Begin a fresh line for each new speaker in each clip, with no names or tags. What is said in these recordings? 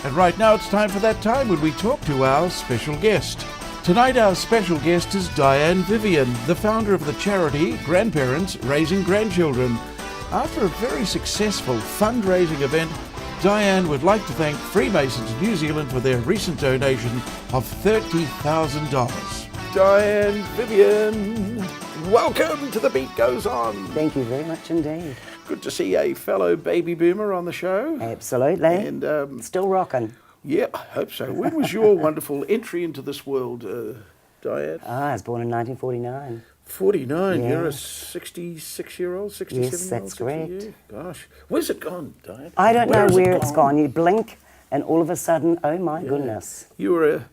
And right now it's time for that time when we talk to our special guest. Tonight our special guest is Diane Vivian, the founder of the charity Grandparents Raising Grandchildren. After a very successful fundraising event, Diane would like to thank Freemasons New Zealand for their recent donation of $30,000. Diane Vivian, welcome to The Beat Goes On.
Thank you very much indeed.
Good to see a fellow baby boomer on the show.
Absolutely.
And
still rocking.
Yeah, I hope so. When was your wonderful entry into this world, Diane?
I was born in 1949.
49,
Yeah.
You're a 66-year-old, 67-year-old?
Yes, that's correct.
Gosh, where's it gone, Diane?
I don't know
has
where it's gone. You blink and all of a sudden, oh my goodness.
You were a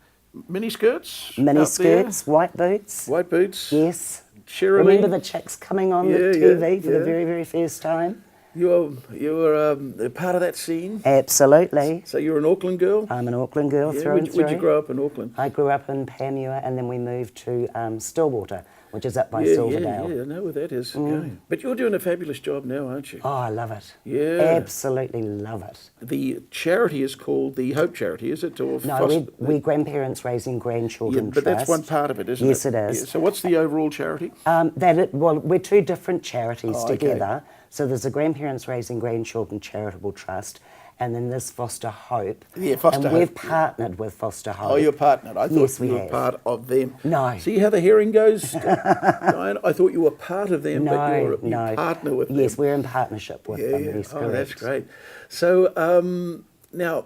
mini skirts?
Mini
out
skirts, white boots.
there? White boots?
Yes.
Cheerily?
Remember the chicks coming on the TV for the very, very first time?
You were a part of that scene?
Absolutely.
So you're an Auckland girl?
I'm an Auckland girl through and through.
Where'd you grow up in Auckland?
I grew up in Panmure and then we moved to Stillwater, which is up by Silverdale.
Yeah, I know where that is. Okay. But you're doing a fabulous job now, aren't you?
Oh, I love it.
Yeah.
Absolutely love it.
The charity is called the Hope Charity, is it? Or
No, we're Grandparents Raising Grandchildren
but
Trust.
that's one part of it, isn't it?
Yes, it is.
Yeah. So what's the overall charity?
We're two different charities
Oh, okay.
together. So there's the Grandparents Raising Grandchildren Charitable Trust, and then there's Foster Hope.
Yeah, Foster
and
Hope.
we've partnered with Foster Hope.
Oh, you're partnered. I thought
Yes, we
you were
have.
part of them.
No.
See how the hearing goes, Diane? I thought you were part of them, but you partner with them.
Yes, we're in partnership with them.
Yeah.
Yes,
Oh,
correct.
that's great. So now,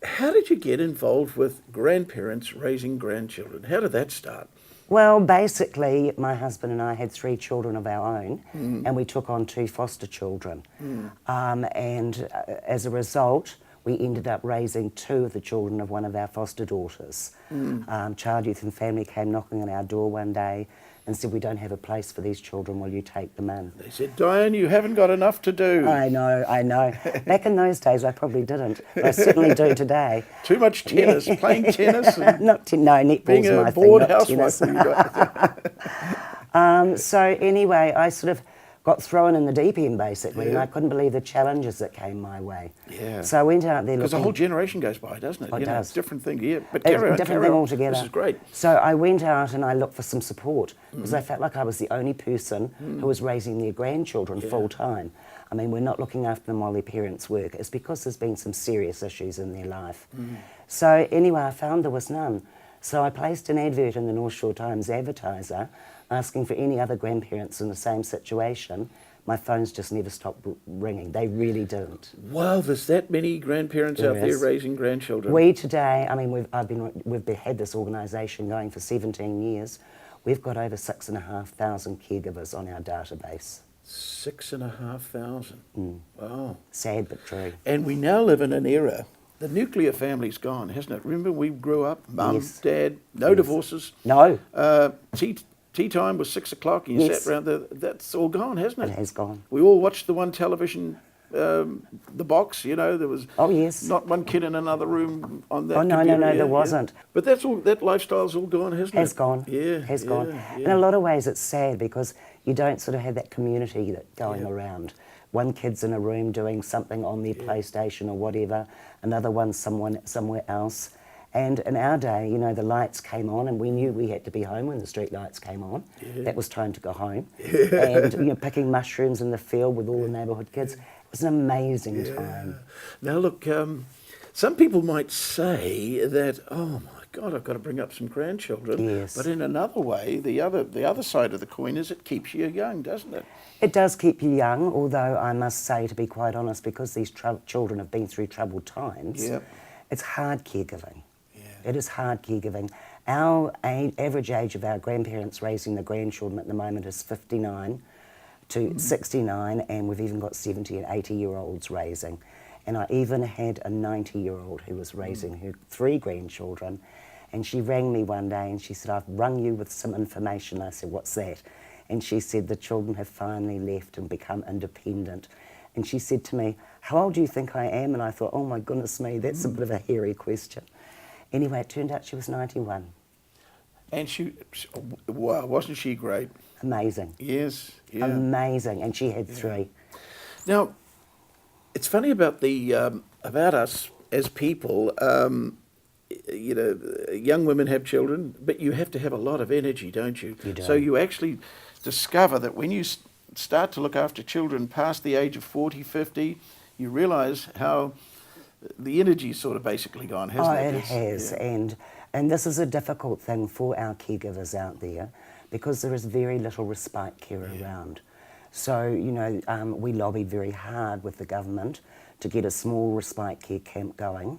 how did you get involved with Grandparents Raising Grandchildren? How did that start?
Well, basically, my husband and I had 3 children of our own, and we took on 2 foster children. As a result, we ended up raising 2 of the children of one of our foster daughters. Child, Youth and Family came knocking on our door one day and said, "We don't have a place for these children, will you take them in?"
They said, "Diane, you haven't got enough to do."
I know. Back in those days, I probably didn't. I certainly do today.
Too much tennis, playing tennis. And
No, netball's
being a
my
bored
thing, not
housewife.
tennis.
You got.
So anyway, I sort of got thrown in the deep end, basically, and
Yeah.
I couldn't believe the challenges that came my way.
Yeah.
So I went out there
Because a
looking...
whole generation goes by, doesn't it?
Oh, it
You know,
does.
it's a different thing. Yeah, but
It's
carry
a
on,
different
carry
thing
on.
altogether.
This is great.
So I went out and I looked for some support because I felt like I was the only person who was raising their grandchildren full time. I mean, we're not looking after them while their parents work. It's because there's been some serious issues in their life. So anyway, I found there was none. So I placed an advert in the North Shore Times Advertiser asking for any other grandparents in the same situation. My phones just never stopped ringing. They really didn't.
Wow, there's that many grandparents
There
out there
is.
raising grandchildren.
We today, I mean, we've had this organisation going for 17 years. We've got over 6,500 caregivers on our database.
6,500. Wow.
Sad but true.
And we now live in an era. The nuclear family's gone, hasn't it? Remember, we grew up, mum,
Yes.
dad, no divorces.
No,
Tea time was 6 o'clock and you
Yes.
sat around there. That's all gone, hasn't
it
it?
has gone.
We all watched the one television, the box, you know, there was
Oh, yes.
not one kid in another room on that
Oh, no,
computer.
there wasn't.
But that's all, that lifestyle's all gone, hasn't it?
Has gone.
Yeah.
Has
yeah,
gone.
yeah.
In a lot of ways, it's sad because you don't sort of have that community that going around. One kid's in a room doing something on their PlayStation or whatever, another one's somewhere else. And in our day, you know, the lights came on and we knew we had to be home when the street lights came on. That was time to go home. And, you know, picking mushrooms in the field with all the neighbourhood kids. It was an amazing time.
Now look, some people might say that, oh my God, I've got to bring up some grandchildren.
Yes.
But in another way, the other side of the coin is it keeps you young, doesn't it?
It does keep you young, although I must say, to be quite honest, because these children have been through troubled times, it's hard caregiving. It is hard caregiving. Our average age of our grandparents raising the grandchildren at the moment is 59 to 69, and we've even got 70 and 80-year-olds raising. And I even had a 90-year-old who was raising her 3 grandchildren, and she rang me one day and she said, "I've rung you with some information." I said, "What's that?" And she said, "The children have finally left and become independent." And she said to me, "How old do you think I am?" And I thought, oh my goodness me, that's a bit of a hairy question. Anyway, it turned out she was 91.
And wow, wasn't she great?
Amazing.
Yes, yeah.
Amazing. And she had 3.
Now, it's funny about about us as people, you know, young women have children, but you have to have a lot of energy, don't you?
You do.
So you actually discover that when you start to look after children past the age of 40, 50, you realise how the energy's sort of basically gone, hasn't it?
It has,
Yeah.
and this is a difficult thing for our caregivers out there because there is very little respite care around. So, you know, we lobbied very hard with the government to get a small respite care camp going.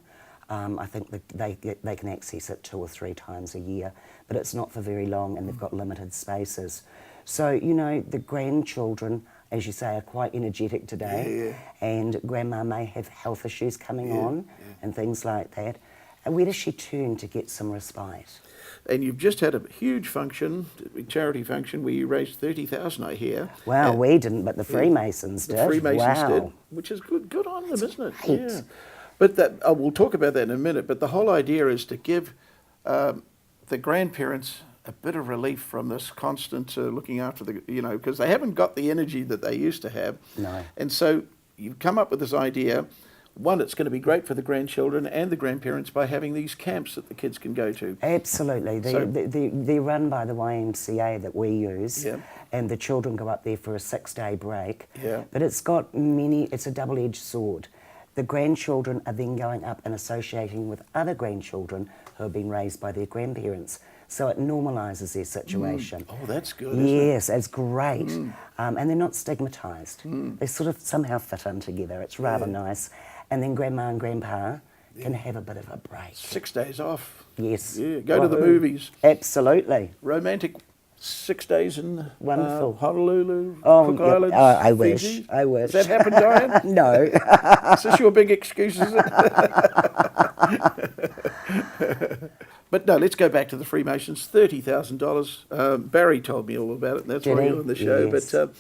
I think they can access it 2 or 3 times a year, but it's not for very long and they've got limited spaces. So, you know, the grandchildren, as you say, are quite energetic today, and grandma may have health issues coming on and things like that. And where does she turn to get some respite?
And you've just had a huge function, a charity function, where you raised 30,000, I hear.
Wow, we didn't, but the Freemasons did.
The Freemasons
wow.
did, which is good on them, isn't it? Yeah. But that we'll talk about that in a minute. But the whole idea is to give the grandparents a bit of relief from this constant looking after the, you know, because they haven't got the energy that they used to have.
No.
And so you've come up with this idea. One, it's going to be great for the grandchildren and the grandparents by having these camps that the kids can go to.
Absolutely. They're run by the YMCA that we use, and the children go up there for a 6-day break.
Yeah.
But it's a double-edged sword. The grandchildren are then going up and associating with other grandchildren who have been raised by their grandparents. So it normalises their situation.
Oh, that's good, isn't it?
Yes, it's great. And they're not stigmatised. They sort of somehow fit in together. It's rather nice. And then grandma and grandpa can have a bit of a break.
6 days off.
Yes.
Yeah, go to the movies.
Absolutely.
Romantic 6 days in
Wonderful.
Honolulu,
Oh,
Cook
yep.
Islands,
I
Fiji.
wish. I wish.
Has that happened, Diane?
No.
Is this your big excuse, is it? But no, let's go back to the Freemasons. $30,000. Barry told me all about it, and that's
Did
why
he?
you're on the show.
Yes.
But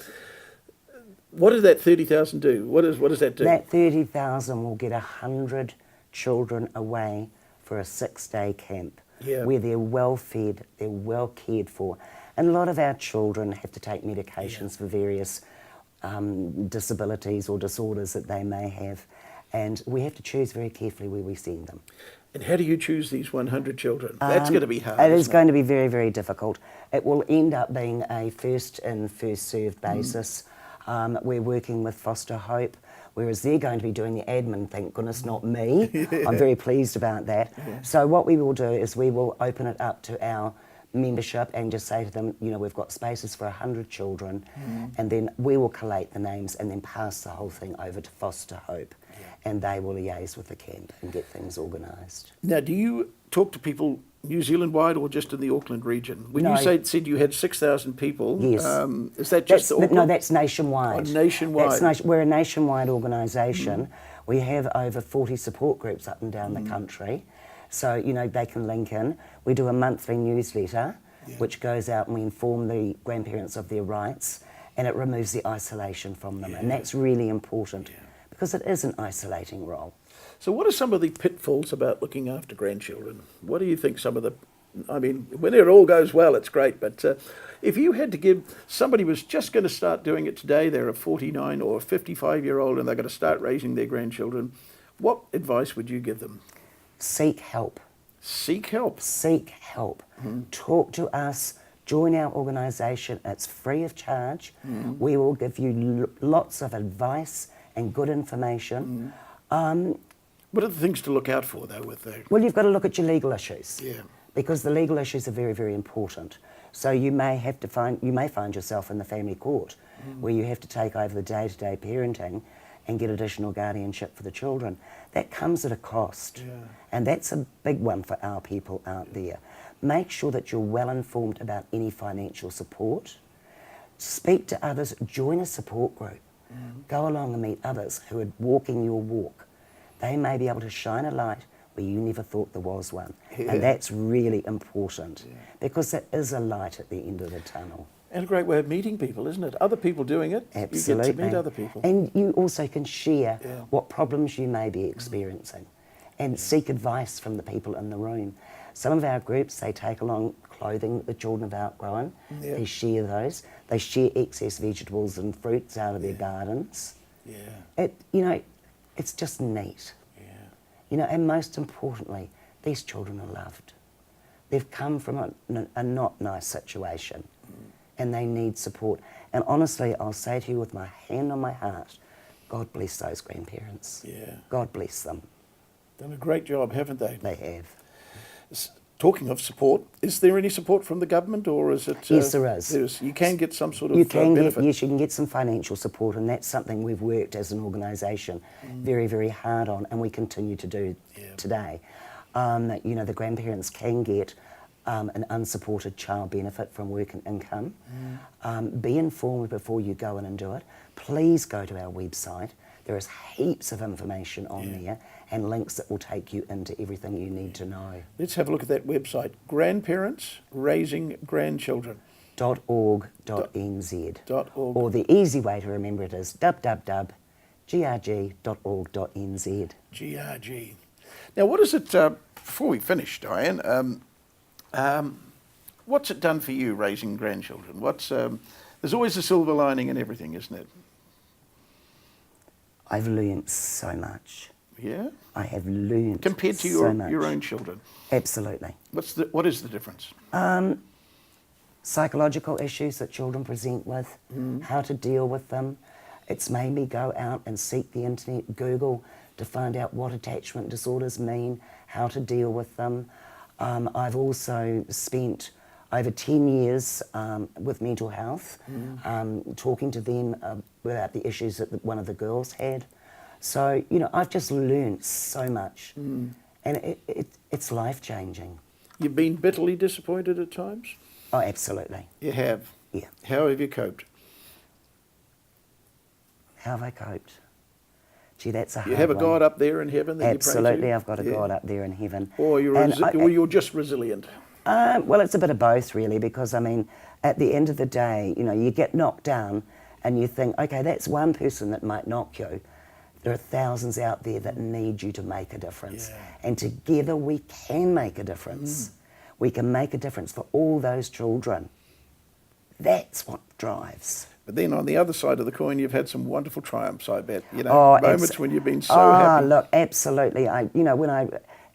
what does that $30,000 do? What does that do?
That 30,000 will get 100 children away for a 6-day camp where they're well fed, they're well cared for. And a lot of our children have to take medications for various disabilities or disorders that they may have. And we have to choose very carefully where we send them.
And how do you choose these 100 children? That's going to be hard.
It is going to be very, very difficult. It will end up being a first in, first served basis. We're working with Foster Hope, whereas they're going to be doing the admin, thank goodness, not me. I'm very pleased about that. So what we will do is we will open it up to our membership and just say to them, you know, we've got spaces for 100 children, and then we will collate the names and then pass the whole thing over to Foster Hope, and they will liaise with the camp and get things organised.
Now, do you talk to people New Zealand-wide or just in the Auckland region? When
No.
you said you had 6,000 people,
Yes.
Is that just Auckland?
No, that's nationwide.
Oh, nationwide.
We're a nationwide organisation. We have over 40 support groups up and down the country. So, you know, they can link in. We do a monthly newsletter which goes out and we inform the grandparents of their rights, and it removes the isolation from them. And that's really important because it is an isolating role.
So what are some of the pitfalls about looking after grandchildren? What do you think some of the... I mean, when it all goes well, it's great, but if you had to give... Somebody was just going to start doing it today, they're a 49 or a 55-year-old and they're going to start raising their grandchildren, what advice would you give them?
Seek help.
Seek help?
Seek help. Talk to us. Join our organisation. It's free of charge. We will give you lots of advice and good information.
What are the things to look out for, though, with that?
Well, you've got to look at your legal issues.
Yeah.
Because the legal issues are very, very important. So you may find yourself in the family court where you have to take over the day-to-day parenting and get additional guardianship for the children. That comes at a cost. And that's a big one for our people out there. Make sure that you're well informed about any financial support. Speak to others, join a support group. Go along and meet others who are walking your walk. They may be able to shine a light where you never thought there was one. And that's really important because there is a light at the end of the tunnel.
And a great way of meeting people, isn't it? Other people doing it.
Absolutely.
You get to meet other people.
And you also can share what problems you may be experiencing and seek advice from the people in the room. Some of our groups, they take along clothing that the children have outgrown. They share those. They share excess vegetables and fruits out of their gardens. You know, it's just neat. You know, and most importantly, these children are loved. They've come from a not nice situation and they need support. And honestly, I'll say to you with my hand on my heart, God bless those grandparents.
Yeah.
God bless them.
Done a great job, haven't they?
They have.
Talking of support, is there any support from the government, or is it?
Yes, there is.
You can get some sort of
Yes,
benefit.
you can get some financial support, and that's something we've worked as an organisation very, very hard on, and we continue to do today. You know, the grandparents can get an unsupported child benefit from work and income. Be informed before you go in and do it. Please go to our website. There is heaps of information on there and links that will take you into everything you need to know.
Let's have a look at that website. Grandparents Raising Grandchildren.
.org.nz.
.org.
Or the easy way to remember it is www.grg.org.nz.
GRG. Now, what is it, before we finish, Diane, what's it done for you, raising grandchildren? There's always a silver lining in everything, isn't it?
I've learnt so much.
Yeah?
I have learnt
compared to
so much.
your own children?
Absolutely.
What is the difference?
Psychological issues that children present with, how to deal with them. It's made me go out and seek the internet, Google, to find out what attachment disorders mean, how to deal with them. I've also spent over 10 years with mental health, talking to them about the issues that one of the girls had. So, you know, I've just learned so much, and it's life-changing.
You've been bitterly disappointed at times?
Oh, absolutely.
You have?
Yeah.
How have you coped?
How have I coped? Gee, that's a hard
You have a
one.
God up there in heaven that
Absolutely,
you pray to?
I've got a God up there in heaven.
Or you're just resilient?
Well, it's a bit of both, really, because, I mean, at the end of the day, you know, you get knocked down and you think, okay, that's one person that might knock you. There are thousands out there that need you to make a difference.
Yeah.
And together we can make a difference. We can make a difference for all those children. That's what drives.
But then on the other side of the coin, you've had some wonderful triumphs, I bet. You know, moments when you've been so happy.
Look, absolutely.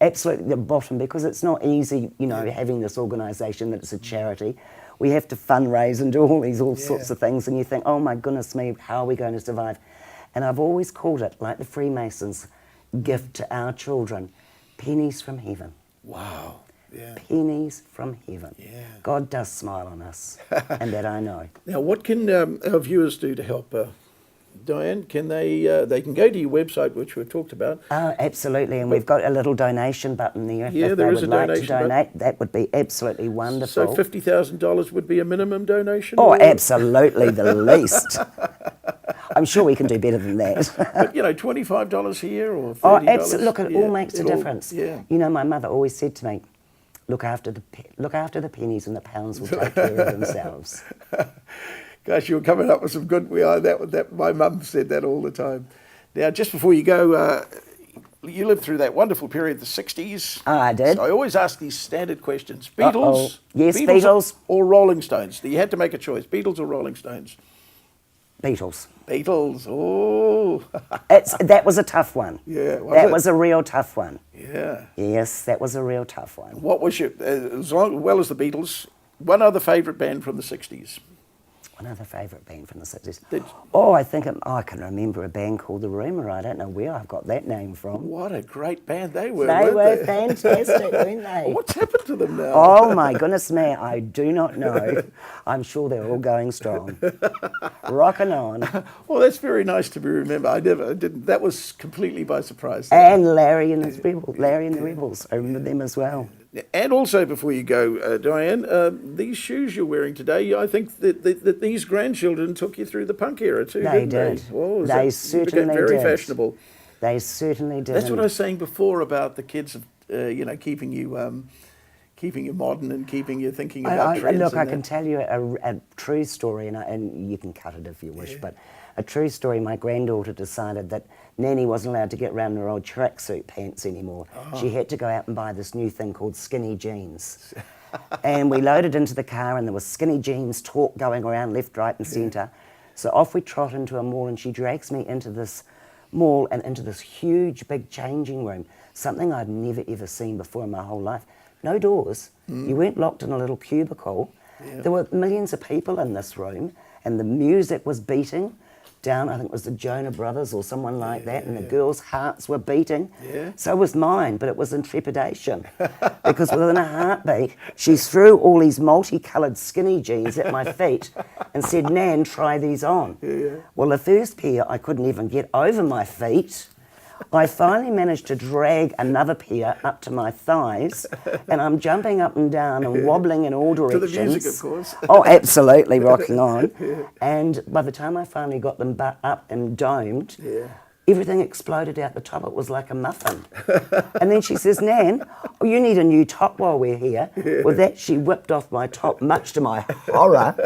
Absolutely the bottom, because it's not easy, you know, having this organisation that it's a charity. We have to fundraise and do all sorts of things, and you think, oh my goodness me, how are we going to survive? And I've always called it, like the Freemasons' gift to our children, pennies from heaven.
Wow. Yeah.
Pennies from heaven.
Yeah.
God does smile on us, and that I know.
Now, what can our viewers do to help? Diane, can they can go to your website, which we've talked about.
Absolutely, and we've got a little donation button there.
Yeah,
if
there
they
is
would
a
like
donation
to donate, that would be absolutely wonderful.
So $50,000 would be a minimum donation?
Oh,
or?
absolutely, the least. I'm sure we can do better than that.
But, you know, $25 here or $30?
Oh, absolutely. Look, it all makes a difference.
Yeah.
You know, my mother always said to me, look after the pennies and the pounds will take care of themselves.
Gosh, you're coming up with some good. My mum said that all the time. Now, just before you go, you lived through that wonderful period, the 60s.
I did.
So I always ask these standard questions. Beatles?
Yes, Beatles.
Or Rolling Stones? You had to make a choice. Beatles or Rolling Stones?
Beatles.
Beatles. Oh.
That was a tough one.
Yeah.
That was a real tough one.
Yeah.
Yes, that was a real tough one.
What was your, well as the Beatles, one other favourite band from the 60s?
Another favourite band from the 60s. I can remember a band called The Rumour. I don't know where I've got that name from.
What a great band they were.
They were
they?
fantastic, weren't they?
What's happened to them now?
Oh my goodness me, I do not know. I'm sure they're all going strong. Rocking on.
Well, that's very nice to be remembered. I didn't. That was completely by surprise.
And Larry and the Rebels. I remember them as well.
And also, before you go, Diane, these shoes you're wearing today, I think that these grandchildren took you through the punk era too,
They
didn't
did.
they? Oh,
They
you
certainly
became very
did.
fashionable.
They certainly did.
That's what I was saying before about the kids, keeping you modern and keeping you thinking about trends.
Look, I can tell you a true story, and you can cut it if you wish, but a true story. My granddaughter decided that Nanny wasn't allowed to get around her old tracksuit pants anymore. She had to go out and buy this new thing called skinny jeans. And we loaded into the car, and there was skinny jeans talk going around left, right and centre. So off we trot into a mall, and she drags me into this mall and into this huge big changing room. something I'd never ever seen before in my whole life. No doors. You weren't locked in a little cubicle. There were millions of people in this room, and the music was beating down. I think it was the Jonah Brothers or someone like that, and the girls' hearts were beating. So was mine, but it was in trepidation because within a heartbeat, she threw all these multicoloured skinny jeans at my feet and said, "Nan, try these on." Well, the first pair I couldn't even get over my feet. I finally managed to drag another pair up to my thighs, and I'm jumping up and down and wobbling in all directions.
To the music, of course.
Oh, absolutely, rocking on. And by the time I finally got them up and domed, everything exploded out the top. It was like a muffin. And then she says, "Nan, oh, you need a new top while we're here." With that, she whipped off my top, much to my horror,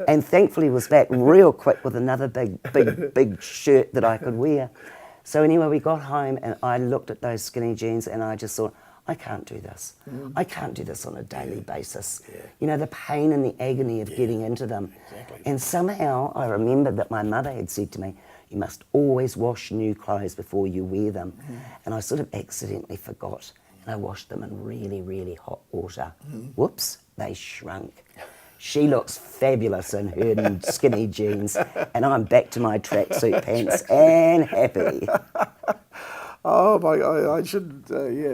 and thankfully was back real quick with another big shirt that I could wear. So anyway, we got home and I looked at those skinny jeans and I just thought, I can't do this. I can't do this on a daily basis. You know, the pain and the agony of getting into them. And somehow I remembered that my mother had said to me, "You must always wash new clothes before you wear them." And I sort of accidentally forgot. And I washed them in really, really hot water. Whoops, they shrunk. She looks fabulous in her skinny jeans, and I'm back to my tracksuit pants and happy.
Oh my God, I shouldn't,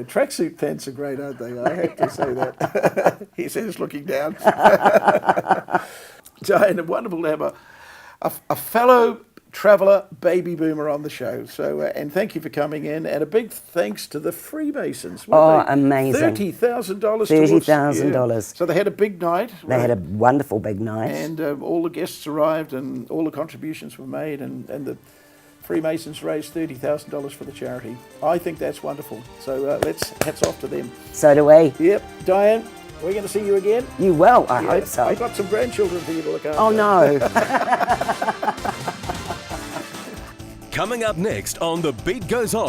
tracksuit pants are great, aren't they? I have to say that. He says, looking down. Diane, wonderful to have a fellow traveller baby boomer on the show. So, and thank you for coming in, and a big thanks to the Freemasons.
Amazing.
$30,000.
$30,000.
So they had a big night.
They had a wonderful big night.
And all the guests arrived, and all the contributions were made, and the Freemasons raised $30,000 for the charity. I think that's wonderful. So hats off to them.
So do we.
Yep. Diane, we're going to see you again.
You will, I hope so.
I've got some grandchildren for you to look after.
Oh, no.
Coming up next on The Beat Goes On.